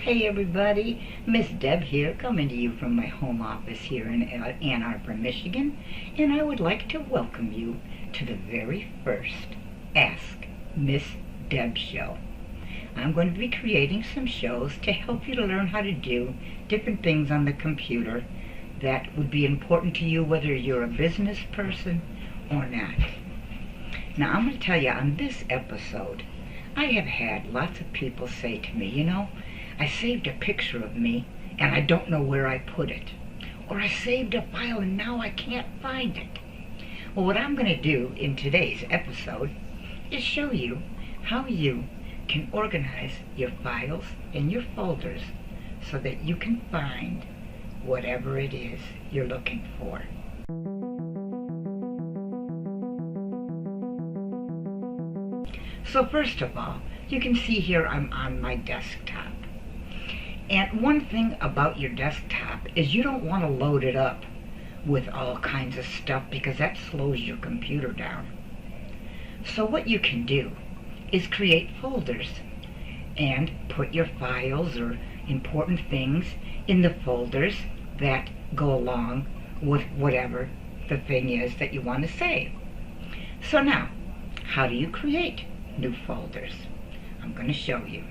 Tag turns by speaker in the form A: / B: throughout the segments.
A: Hey everybody, Miss Deb here, coming to you from my home office here in Ann Arbor, Michigan, and I would like to welcome you to the very first Ask Miss Deb Show. I'm going to be creating some shows to help you to learn how to do different things on the computer that would be important to you whether you're a business person or not. Now I'm going to tell you, on this episode, I have had lots of people say to me, I saved a picture of me and I don't know where I put it. Or I saved a file and now I can't find it. Well, what I'm going to do in today's episode is show you how you can organize your files and your folders so that you can find whatever it is you're looking for. So first of all, you can see here I'm on my desktop. And one thing about your desktop is you don't want to load it up with all kinds of stuff because that slows your computer down. So what you can do is create folders and put your files or important things in the folders that go along with whatever the thing is that you want to save. So now, how do you create new folders? I'm going to show you.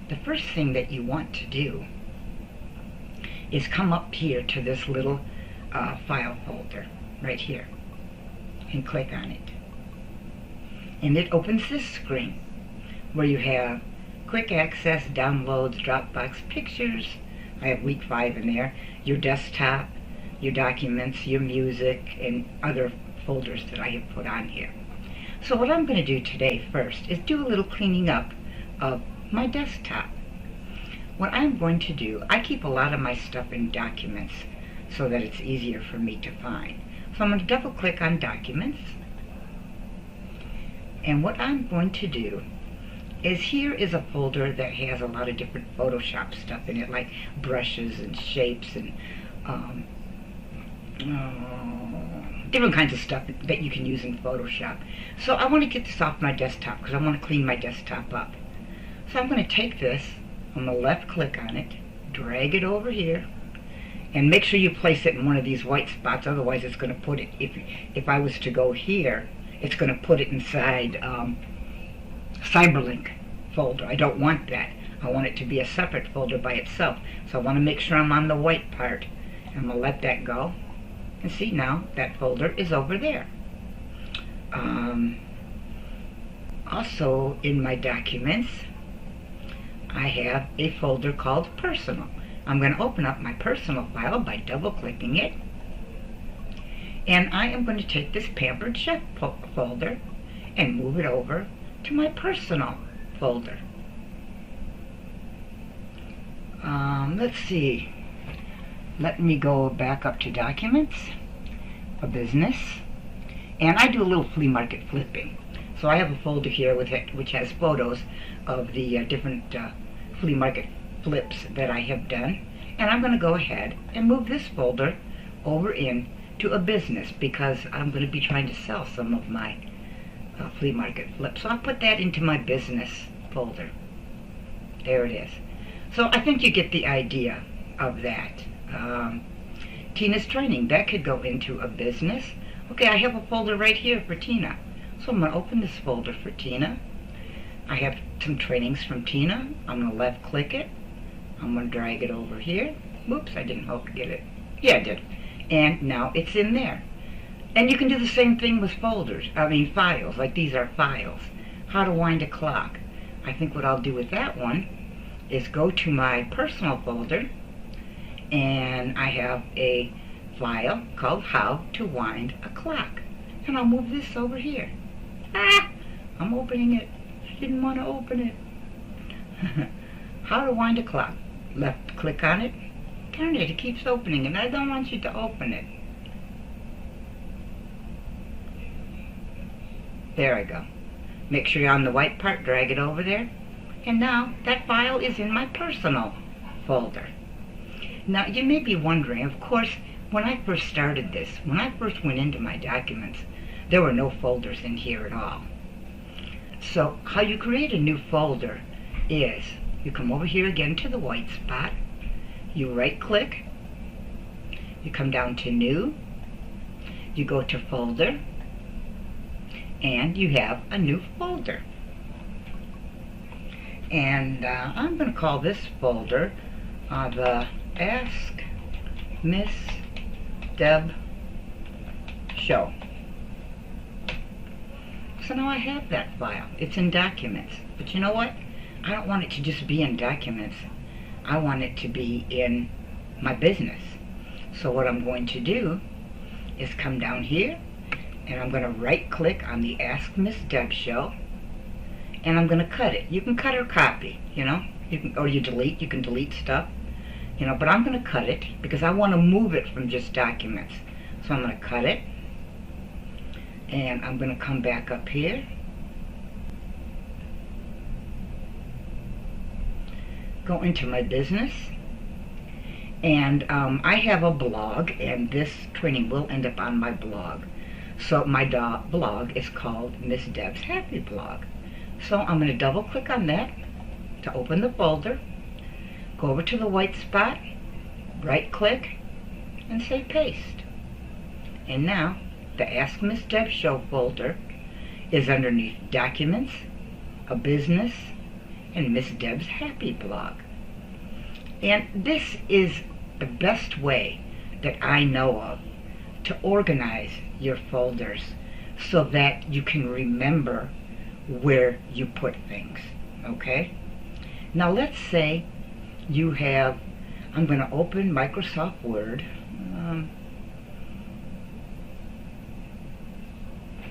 A: The first thing that you want to do is come up here to this little file folder right here and click on it. And it opens this screen where you have quick access, downloads, Dropbox, pictures. I have week 5 in there, your desktop, your documents, your music, and other folders that I have put on here. So what I'm going to do today first is do a little cleaning up of my desktop. What I'm going to do, I keep a lot of my stuff in documents so that it's easier for me to find. So I'm going to double click on documents, and what I'm going to do is here is a folder that has a lot of different Photoshop stuff in it, like brushes and shapes and different kinds of stuff that you can use in Photoshop. So I want to get this off my desktop because I want to clean my desktop up. So I'm going to take this, I'm going to left click on it, drag it over here, and make sure you place it in one of these white spots, otherwise it's going to put it, if I was to go here, it's going to put it inside Cyberlink folder. I don't want that. I want it to be a separate folder by itself. So I want to make sure I'm on the white part. I'm going to let that go. And see, now that folder is over there. Also in my documents, I have a folder called Personal. I'm going to open up my Personal file by double-clicking it. And I am going to take this Pampered Chef folder and move it over to my Personal folder. Let's see. Let me go back up to Documents, a Business, and I do a little flea market flipping. So I have a folder here with it which has photos of the different flea market flips that I have done, and I'm going to go ahead and move this folder over in to a business because I'm going to be trying to sell some of my flea market flips. So I'll put that into my business folder. There it is. So I think you get the idea of that. Tina's training, that could go into a business. Okay, I have a folder right here for Tina. So I'm going to open this folder for Tina. I have some trainings from Tina. I'm going to left click it. I'm going to drag it over here. Oops, I didn't hope to get it. Yeah, I did. And now it's in there. And you can do the same thing with files, like these are files. How to wind a clock. I think what I'll do with that one is go to my Personal folder, and I have a file called How to Wind a Clock. And I'll move this over here. I'm opening it. I didn't want to open it. How to wind a clock. Left click on it. Darn it, it keeps opening and I don't want you to open it. There I go. Make sure you're on the white part, drag it over there. And now that file is in my Personal folder. Now you may be wondering, of course, when I first started this, when I first went into my documents, there were no folders in here at all. So how you create a new folder is you come over here again to the white spot, you right click, you come down to new, you go to folder, and you have a new folder. And I'm going to call this folder the Ask Miss Deb Show. So now I have that file. It's in documents. But you know what? I don't want it to just be in documents. I want it to be in my business. So what I'm going to do is come down here, and I'm going to right click on the Ask Miss Deb Show, and I'm going to cut it. You can cut or copy, you know, or you can delete stuff, you know, but I'm going to cut it because I want to move it from just documents. So I'm going to cut it, and I'm going to come back up here, go into my business, and I have a blog, and this training will end up on my blog. So my blog is called Miss Deb's Happy Blog. So I'm going to double click on that to open the folder, go over to the white spot, right click, and say paste. And now the Ask Miss Deb Show folder is underneath Documents, a Business, and Miss Deb's Happy Blog. And this is the best way that I know of to organize your folders so that you can remember where you put things, okay? Now let's say you have, I'm going to open Microsoft Word.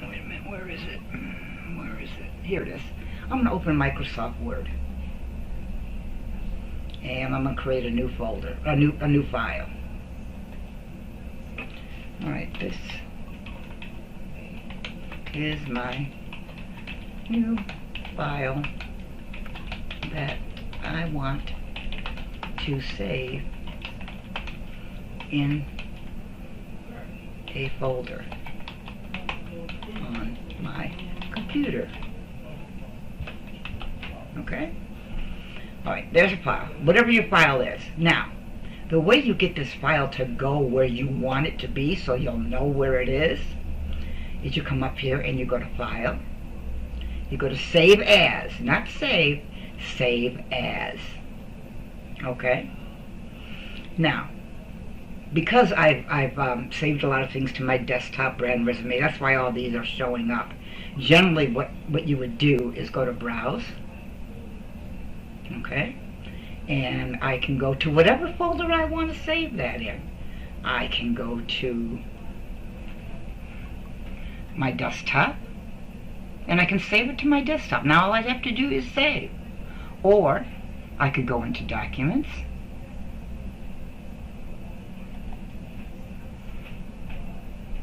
A: Wait a minute, where is it? Where is it? Here it is. I'm going to open Microsoft Word. And I'm going to create a new folder, a new file. Alright, this is my new file that I want to save in a folder on my computer. Okay? Alright, there's a file. Whatever your file is. Now, the way you get this file to go where you want it to be so you'll know where it is you come up here and you go to File. You go to Save As. Not Save. Save As. Okay? Now, because I've saved a lot of things to my desktop brand resume, that's why all these are showing up. Generally, what you would do is go to Browse. Okay? And I can go to whatever folder I want to save that in. I can go to my desktop, and I can save it to my desktop. Now all I have to do is save. Or I could go into Documents,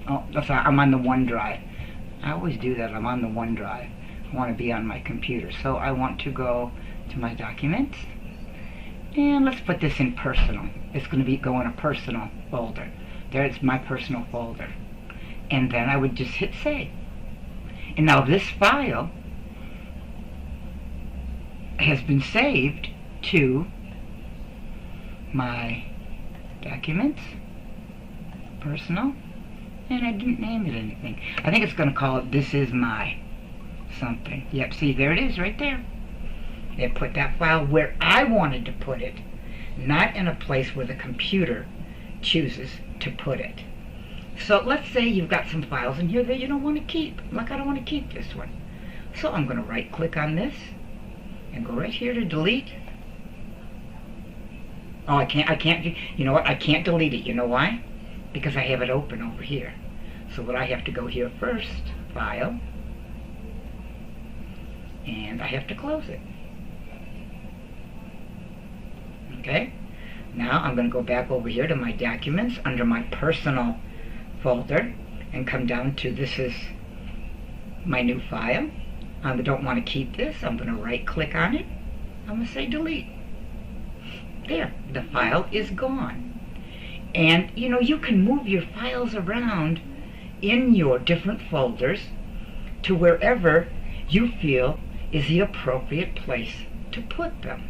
A: oh, that's right, I'm on the OneDrive. I always do that. I'm on the OneDrive. I want to be on my computer, so I want to go to my Documents, and let's put this in Personal. It's going to go in a Personal folder. There's my Personal folder. And then I would just hit Save. And now this file has been saved to my Documents, Personal, and I didn't name it anything. I think it's going to call it This Is My something. Yep, see, there it is right there. It put that file where I wanted to put it, not in a place where the computer chooses to put it. So let's say you've got some files in here that you don't want to keep. Like, I don't want to keep this one. So I'm going to right click on this and go right here to delete. Oh, I can't, you know what? I can't delete it. You know why? Because I have it open over here. So what I have to go here first, File, and I have to close it. Okay? Now I'm going to go back over here to my Documents under my Personal folder and come down to This Is My New File. I don't want to keep this. I'm going to right click on it. I'm going to say delete. There, the file is gone. And you know, you can move your files around in your different folders to wherever you feel is the appropriate place to put them.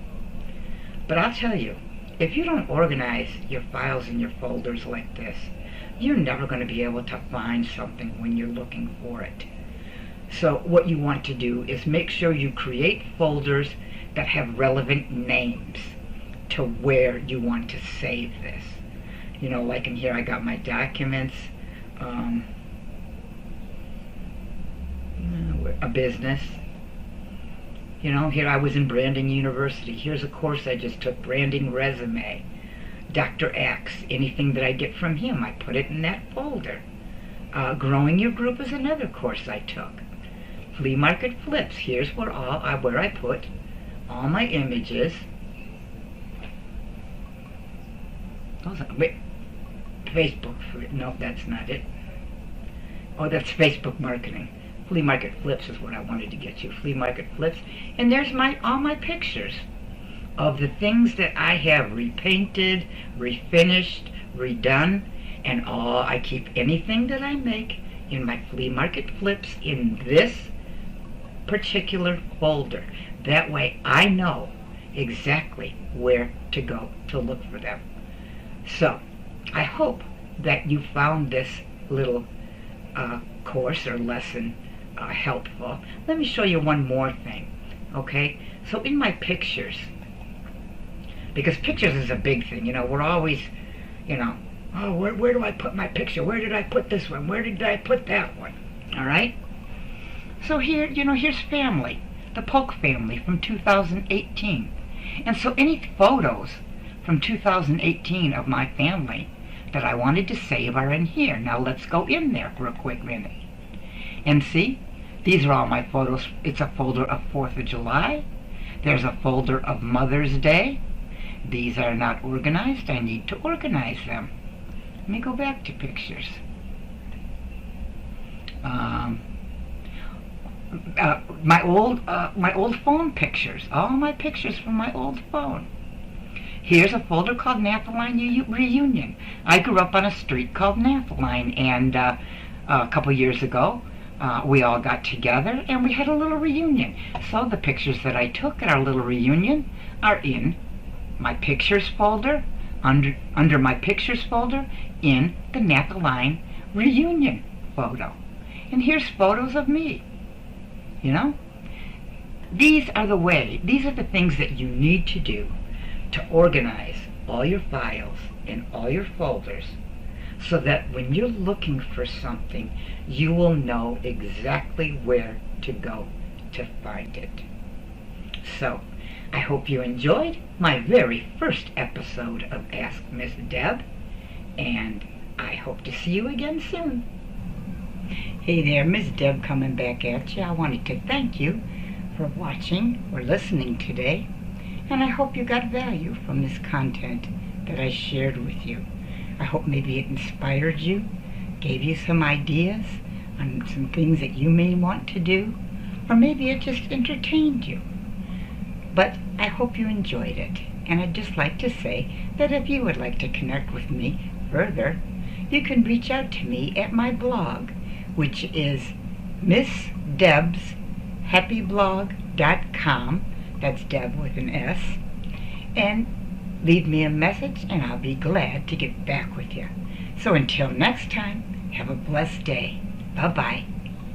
A: But I'll tell you, if you don't organize your files and your folders like this, you're never going to be able to find something when you're looking for it. So what you want to do is make sure you create folders that have relevant names to where you want to save this. You know, like in here I got my documents, a business. You know, here I was in Branding University. Here's a course I just took, Branding Resume. Dr. X, anything that I get from him, I put it in that folder. Growing Your Group is another course I took. Flea Market Flips, here's where I put all my images. Wait, Facebook, no, that's not it. Oh, that's Facebook marketing. Flea Market Flips is what I wanted to get you. Flea Market Flips. And there's all my pictures of the things that I have repainted, refinished, redone, and I keep anything that I make in my Flea Market Flips in this particular folder. That way I know exactly where to go to look for them. So, I hope that you found this little course or lesson helpful. Let me show you one more thing, okay? So in my pictures, because pictures is a big thing, you know, we're always, you know, oh, where do I put my picture? Where did I put this one? Where did I put that one? All right? So here, you know, here's family, the Polk family from 2018. And so any photos from 2018 of my family that I wanted to save are in here. Now let's go in there for a quick minute. And see, these are all my photos. It's a folder of 4th of July. There's a folder of Mother's Day. These are not organized. I need to organize them. Let me go back to pictures. My old phone pictures. All my pictures from my old phone. Here's a folder called Nathaline Reunion. I grew up on a street called Nathaline, and a couple years ago, we all got together and we had a little reunion. So the pictures that I took at our little reunion are in my pictures folder, under my pictures folder, in the Nathaline Reunion photo. And here's photos of me, you know? These are the things that you need to do to organize all your files in all your folders, so that when you're looking for something, you will know exactly where to go to find it. So, I hope you enjoyed my very first episode of Ask Miss Deb, and I hope to see you again soon. Hey there, Miss Deb coming back at you. I wanted to thank you for watching or listening today, and I hope you got value from this content that I shared with you. I hope maybe it inspired you, gave you some ideas on some things that you may want to do, or maybe it just entertained you. But I hope you enjoyed it, and I'd just like to say that if you would like to connect with me further, you can reach out to me at my blog, which is MissDebsHappyBlog.com. That's Deb with an S. And leave me a message, and I'll be glad to get back with you. So until next time, have a blessed day. Bye-bye.